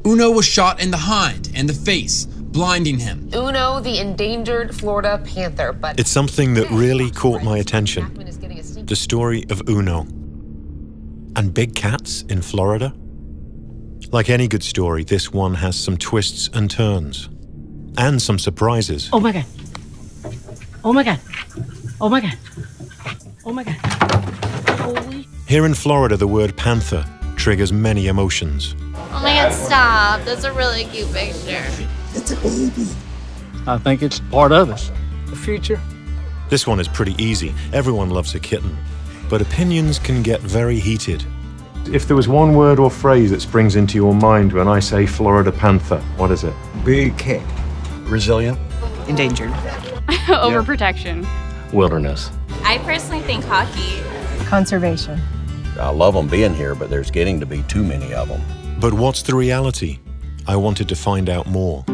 Uno was shot in the hind and the face, blinding him. Uno, the endangered Florida Panther, but It's something that really caught my attention. The story of Uno. And big cats in Florida? Like any good story, this one has some twists and turns. And some surprises. Oh my God. Oh my God. Oh my God. Oh my God. Holy. Here in Florida, the word panther triggers many emotions. Oh my God, stop. That's a really cute picture. It's a baby. I think it's part of us, the future. This one is pretty easy. Everyone loves a kitten. But opinions can get very heated. If there was one word or phrase that springs into your mind when I say Florida Panther, what is it? Big cat. Resilient. Endangered. Overprotection. Wilderness. I personally think hockey. Conservation. I love them being here, but there's getting to be too many of them. But what's the reality? I wanted to find out more.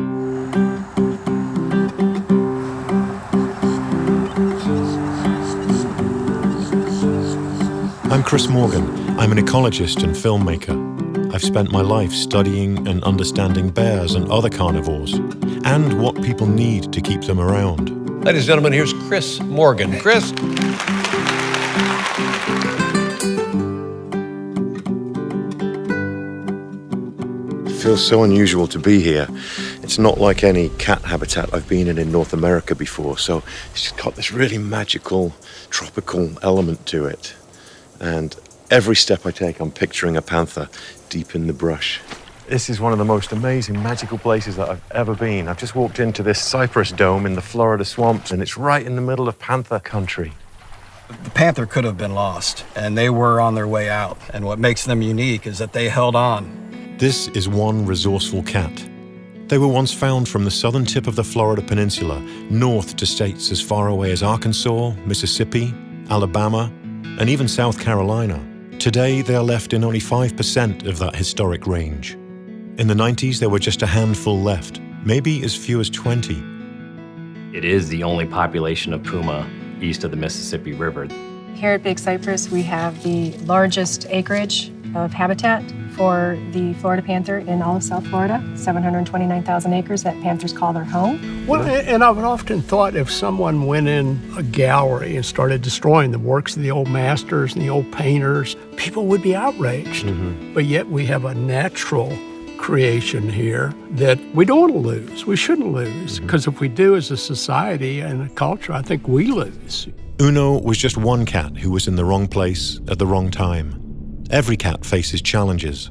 I'm Chris Morgan. I'm an ecologist and filmmaker. I've spent my life studying and understanding bears and other carnivores, and what people need to keep them around. Ladies and gentlemen, here's Chris Morgan. Chris. It feels so unusual to be here. It's not like any cat habitat I've been in North America before, so it's just got this really magical, tropical element to it. And every step I take, I'm picturing a panther deep in the brush. This is one of the most amazing, magical places that I've ever been. I've just walked into this cypress dome in the Florida swamps, and it's right in the middle of panther country. The panther could have been lost, and they were on their way out. And what makes them unique is that they held on. This is one resourceful cat. They were once found from the southern tip of the Florida Peninsula, north to states as far away as Arkansas, Mississippi, Alabama, and even South Carolina. Today, they are left in only 5% of that historic range. In the 90s, there were just a handful left, maybe as few as 20. It is the only population of puma east of the Mississippi River. Here at Big Cypress, we have the largest acreage of habitat for the Florida panther in all of South Florida, 729,000 acres that panthers call their home. Well, and I've often thought if someone went in a gallery and started destroying the works of the old masters and the old painters, people would be outraged. But yet we have a natural creation here that we don't want to lose. We shouldn't lose, because if we do as a society and a culture, I think we lose. Uno was just one cat who was in the wrong place at the wrong time. Every cat faces challenges.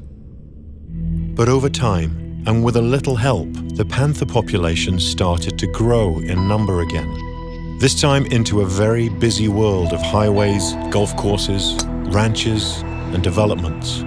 But over time, and with a little help, the panther population started to grow in number again. This time into a very busy world of highways, golf courses, ranches, and developments.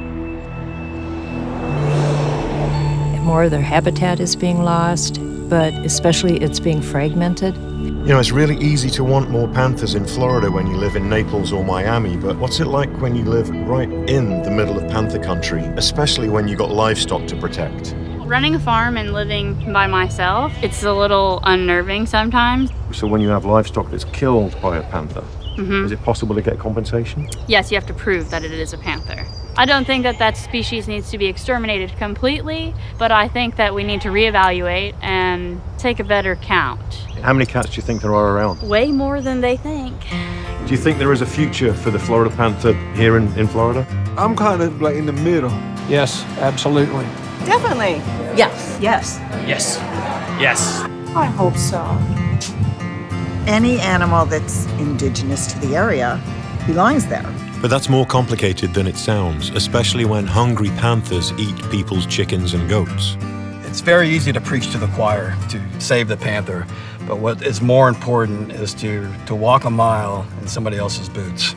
More of their habitat is being lost, but especially it's being fragmented. You know, it's really easy to want more panthers in Florida when you live in Naples or Miami, but what's it like when you live right in the middle of panther country, especially when you've got livestock to protect? Running a farm and living by myself, it's a little unnerving sometimes. So when you have livestock that's killed by a panther, is it possible to get compensation? Yes, you have to prove that it is a panther. I don't think that that species needs to be exterminated completely, but I think that we need to reevaluate and take a better count. How many cats do you think there are around? Way more than they think. Do you think there is a future for the Florida panther here in Florida? I'm kind of like in the middle. Yes, absolutely. Definitely. Yes. Yes. Yes. Yes. I hope so. Any animal that's indigenous to the area belongs there. But that's more complicated than it sounds, especially when hungry panthers eat people's chickens and goats. It's very easy to preach to the choir to save the panther, but what is more important is to walk a mile in somebody else's boots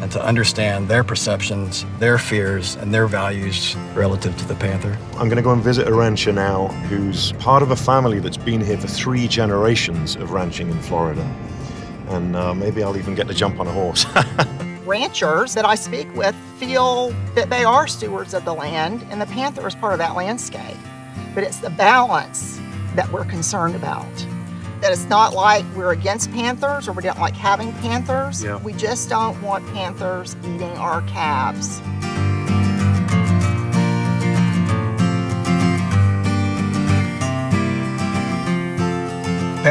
and to understand their perceptions, their fears, and their values relative to the panther. I'm going to go and visit a rancher now who's part of a family that's been here for 3 generations of ranching in Florida. And maybe I'll even get to jump on a horse. Ranchers that I speak with feel that they are stewards of the land, and the panther is part of that landscape. But it's the balance that we're concerned about. That it's not like we're against panthers or we don't like having panthers. Yeah. We just don't want panthers eating our calves.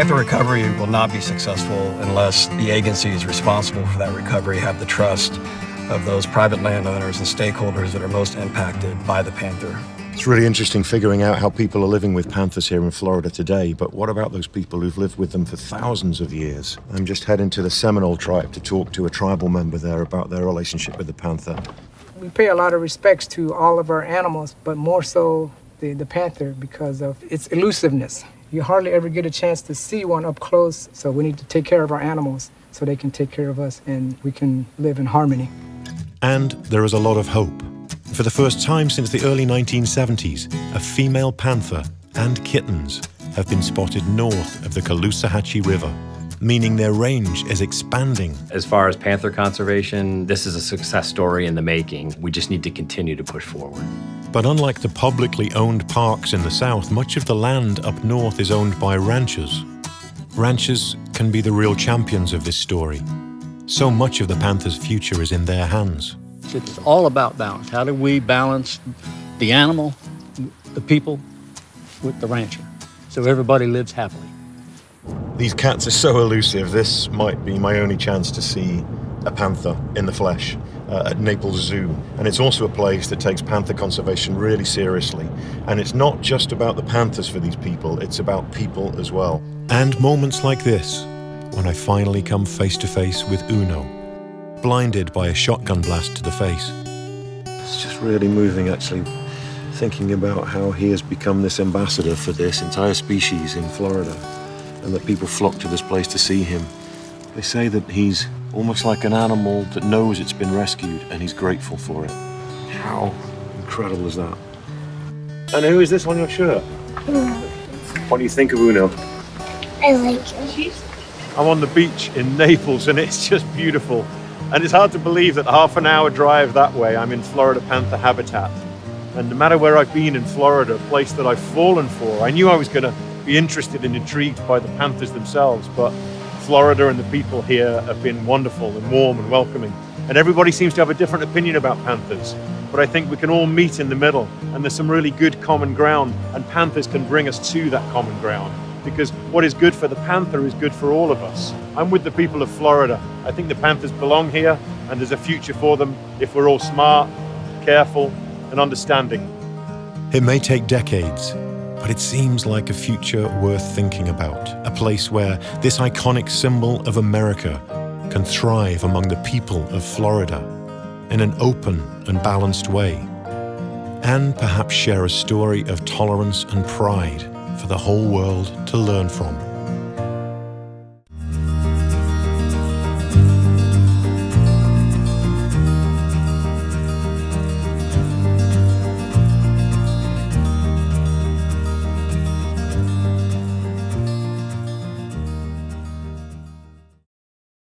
Panther recovery will not be successful unless the agencies responsible for that recovery have the trust of those private landowners and stakeholders that are most impacted by the panther. It's really interesting figuring out how people are living with panthers here in Florida today, but what about those people who've lived with them for thousands of years? I'm just heading to the Seminole tribe to talk to a tribal member there about their relationship with the panther. We pay a lot of respects to all of our animals, but more so the panther because of its elusiveness. You hardly ever get a chance to see one up close, so we need to take care of our animals so they can take care of us and we can live in harmony. And there is a lot of hope. For the first time since the early 1970s, a female panther and kittens have been spotted north of the Caloosahatchee River, meaning their range is expanding. As far as panther conservation, this is a success story in the making. We just need to continue to push forward. But unlike the publicly owned parks in the south, much of the land up north is owned by ranchers. Ranchers can be the real champions of this story. So much of the panther's future is in their hands. It's all about balance. How do we balance the animal, the people, with the rancher, so everybody lives happily? These cats are so elusive. This might be my only chance to see a panther in the flesh at Naples Zoo. And it's also a place that takes panther conservation really seriously. And it's not just about the panthers for these people, it's about people as well. And moments like this, when I finally come face to face with Uno, blinded by a shotgun blast to the face. It's just really moving, actually, thinking about how he has become this ambassador for this entire species in Florida, and that people flock to this place to see him. They say that he's almost like an animal that knows it's been rescued, and he's grateful for it. How incredible is that? And who is this on your shirt? What do you think of Uno? I like it. I'm on the beach in Naples, and it's just beautiful. And it's hard to believe that half an hour drive that way, I'm in Florida Panther habitat. And no matter where I've been in Florida, a place that I've fallen for, I knew I was going to be interested and intrigued by the panthers themselves, but Florida and the people here have been wonderful and warm and welcoming. And everybody seems to have a different opinion about panthers. But I think we can all meet in the middle, and there's some really good common ground, and panthers can bring us to that common ground. Because what is good for the panther is good for all of us. I'm with the people of Florida. I think the panthers belong here, and there's a future for them if we're all smart, careful, and understanding. It may take decades, but it seems like a future worth thinking about. A place where this iconic symbol of America can thrive among the people of Florida in an open and balanced way, and perhaps share a story of tolerance and pride for the whole world to learn from.